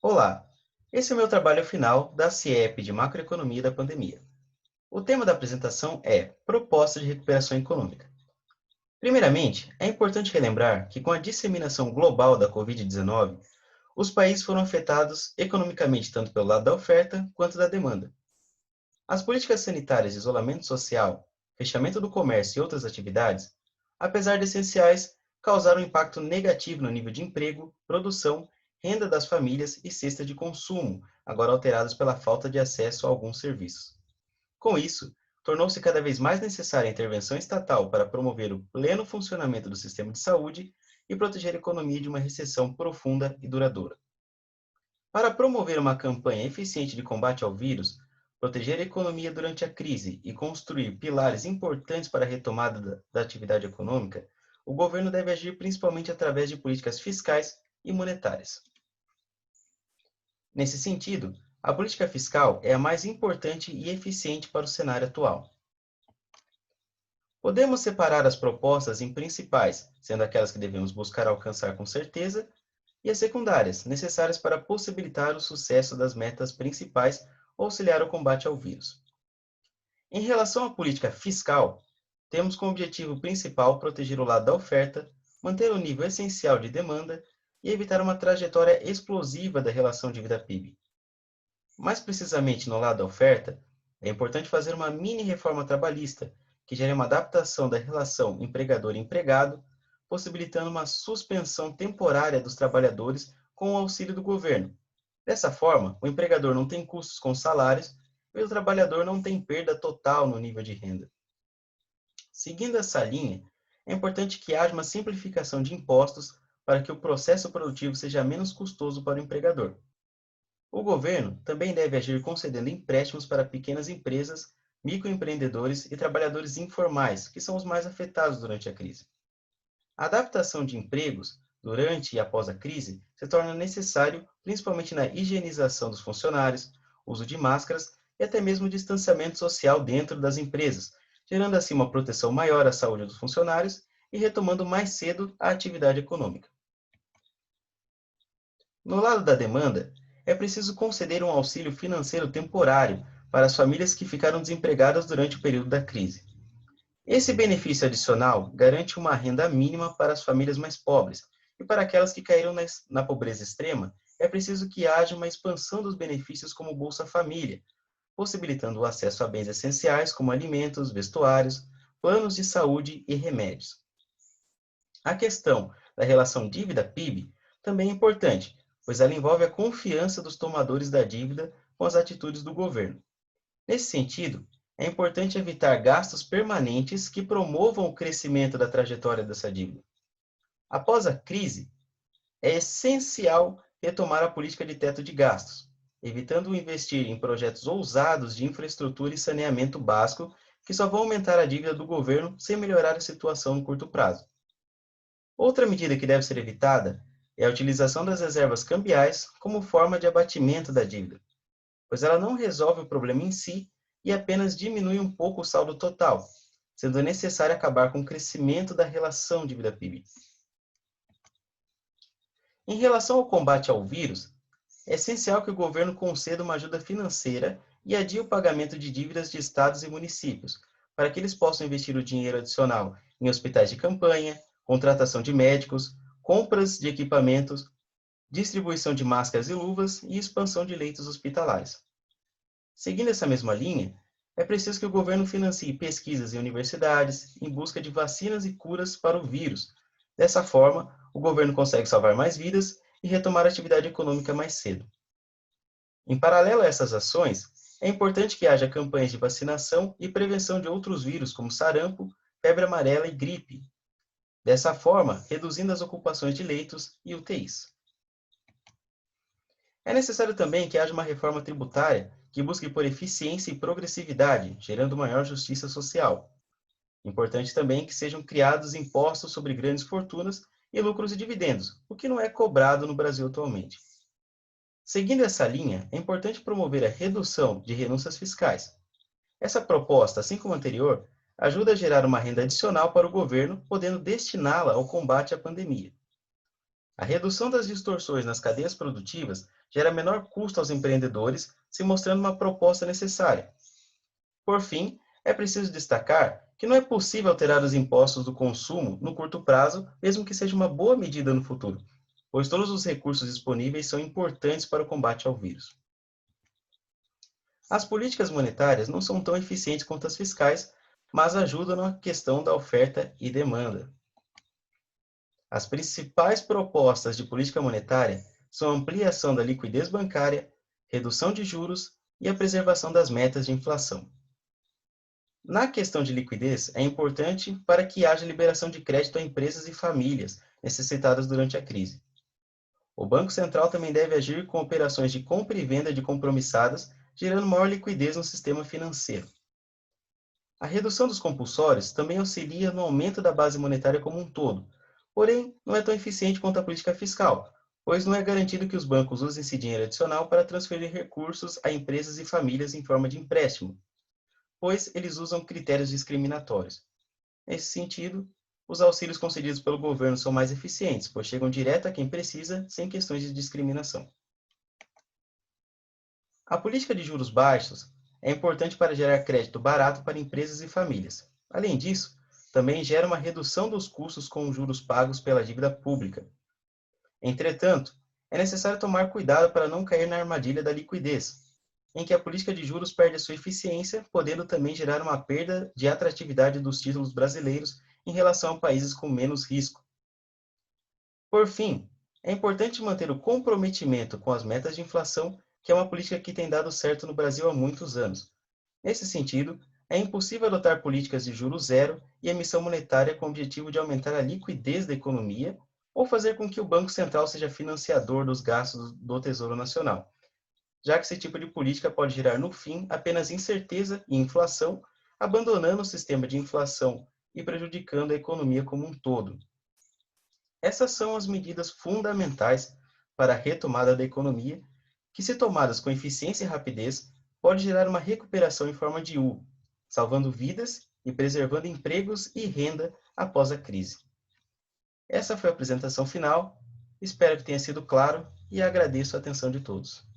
Olá, esse é o meu trabalho final da CIEP de Macroeconomia da Pandemia. O tema da apresentação é Proposta de Recuperação Econômica. Primeiramente, é importante relembrar que com a disseminação global da Covid-19, os países foram afetados economicamente tanto pelo lado da oferta quanto da demanda. As políticas sanitárias de isolamento social, fechamento do comércio e outras atividades, apesar de essenciais, causaram impacto negativo no nível de emprego, produção, renda das famílias e cesta de consumo, agora alterados pela falta de acesso a alguns serviços. Com isso, tornou-se cada vez mais necessária a intervenção estatal para promover o pleno funcionamento do sistema de saúde e proteger a economia de uma recessão profunda e duradoura. Para promover uma campanha eficiente de combate ao vírus, proteger a economia durante a crise e construir pilares importantes para a retomada da atividade econômica, o governo deve agir principalmente através de políticas fiscais e monetárias. Nesse sentido, a política fiscal é a mais importante e eficiente para o cenário atual. Podemos separar as propostas em principais, sendo aquelas que devemos buscar alcançar com certeza, e as secundárias, necessárias para possibilitar o sucesso das metas principais ou auxiliar o combate ao vírus. Em relação à política fiscal, temos como objetivo principal proteger o lado da oferta, manter o nível essencial de demanda e evitar uma trajetória explosiva da relação dívida-PIB. Mais precisamente no lado da oferta, é importante fazer uma mini reforma trabalhista, que gere uma adaptação da relação empregador-empregado, possibilitando uma suspensão temporária dos trabalhadores com o auxílio do governo. Dessa forma, o empregador não tem custos com salários e o trabalhador não tem perda total no nível de renda. Seguindo essa linha, é importante que haja uma simplificação de impostos para que o processo produtivo seja menos custoso para o empregador. O governo também deve agir concedendo empréstimos para pequenas empresas, microempreendedores e trabalhadores informais, que são os mais afetados durante a crise. A adaptação de empregos durante e após a crise se torna necessário principalmente na higienização dos funcionários, uso de máscaras e até mesmo distanciamento social dentro das empresas, gerando assim uma proteção maior à saúde dos funcionários e retomando mais cedo a atividade econômica. No lado da demanda, é preciso conceder um auxílio financeiro temporário para as famílias que ficaram desempregadas durante o período da crise. Esse benefício adicional garante uma renda mínima para as famílias mais pobres, e para aquelas que caíram na pobreza extrema, é preciso que haja uma expansão dos benefícios como Bolsa Família, possibilitando o acesso a bens essenciais como alimentos, vestuários, planos de saúde e remédios. A questão da relação dívida-PIB também é importante, pois ela envolve a confiança dos tomadores da dívida com as atitudes do governo. Nesse sentido, é importante evitar gastos permanentes que promovam o crescimento da trajetória dessa dívida. Após a crise, é essencial retomar a política de teto de gastos, evitando investir em projetos ousados de infraestrutura e saneamento básico que só vão aumentar a dívida do governo sem melhorar a situação no curto prazo. Outra medida que deve ser evitada é a utilização das reservas cambiais como forma de abatimento da dívida, pois ela não resolve o problema em si e apenas diminui um pouco o saldo total, sendo necessário acabar com o crescimento da relação dívida-PIB. Em relação ao combate ao vírus, é essencial que o governo conceda uma ajuda financeira e adie o pagamento de dívidas de estados e municípios, para que eles possam investir o dinheiro adicional em hospitais de campanha, contratação de médicos, compras de equipamentos, distribuição de máscaras e luvas e expansão de leitos hospitalares. Seguindo essa mesma linha, é preciso que o governo financie pesquisas em universidades em busca de vacinas e curas para o vírus. Dessa forma, o governo consegue salvar mais vidas e retomar a atividade econômica mais cedo. Em paralelo a essas ações, é importante que haja campanhas de vacinação e prevenção de outros vírus, como sarampo, febre amarela e gripe. Dessa forma, reduzindo as ocupações de leitos e UTIs. É necessário também que haja uma reforma tributária que busque por eficiência e progressividade, gerando maior justiça social. Importante também que sejam criados impostos sobre grandes fortunas e lucros e dividendos, o que não é cobrado no Brasil atualmente. Seguindo essa linha, é importante promover a redução de renúncias fiscais. Essa proposta, assim como a anterior, ajuda a gerar uma renda adicional para o governo, podendo destiná-la ao combate à pandemia. A redução das distorções nas cadeias produtivas gera menor custo aos empreendedores, se mostrando uma proposta necessária. Por fim, é preciso destacar que não é possível alterar os impostos do consumo no curto prazo, mesmo que seja uma boa medida no futuro, pois todos os recursos disponíveis são importantes para o combate ao vírus. As políticas monetárias não são tão eficientes quanto as fiscais, mas ajudam na questão da oferta e demanda. As principais propostas de política monetária são a ampliação da liquidez bancária, redução de juros e a preservação das metas de inflação. Na questão de liquidez, é importante para que haja liberação de crédito a empresas e famílias necessitadas durante a crise. O Banco Central também deve agir com operações de compra e venda de compromissadas, gerando maior liquidez no sistema financeiro. A redução dos compulsórios também auxilia no aumento da base monetária como um todo, porém não é tão eficiente quanto a política fiscal, pois não é garantido que os bancos usem esse dinheiro adicional para transferir recursos a empresas e famílias em forma de empréstimo, pois eles usam critérios discriminatórios. Nesse sentido, os auxílios concedidos pelo governo são mais eficientes, pois chegam direto a quem precisa, sem questões de discriminação. A política de juros baixos é importante para gerar crédito barato para empresas e famílias. Além disso, também gera uma redução dos custos com os juros pagos pela dívida pública. Entretanto, é necessário tomar cuidado para não cair na armadilha da liquidez, em que a política de juros perde a sua eficiência, podendo também gerar uma perda de atratividade dos títulos brasileiros em relação a países com menos risco. Por fim, é importante manter o comprometimento com as metas de inflação, que é uma política que tem dado certo no Brasil há muitos anos. Nesse sentido, é impossível adotar políticas de juros zero e emissão monetária com o objetivo de aumentar a liquidez da economia ou fazer com que o Banco Central seja financiador dos gastos do Tesouro Nacional, já que esse tipo de política pode gerar, no fim, apenas incerteza e inflação, abandonando o sistema de inflação e prejudicando a economia como um todo. Essas são as medidas fundamentais para a retomada da economia, que, se tomadas com eficiência e rapidez, pode gerar uma recuperação em forma de U, salvando vidas e preservando empregos e renda após a crise. Essa foi a apresentação final, espero que tenha sido claro e agradeço a atenção de todos.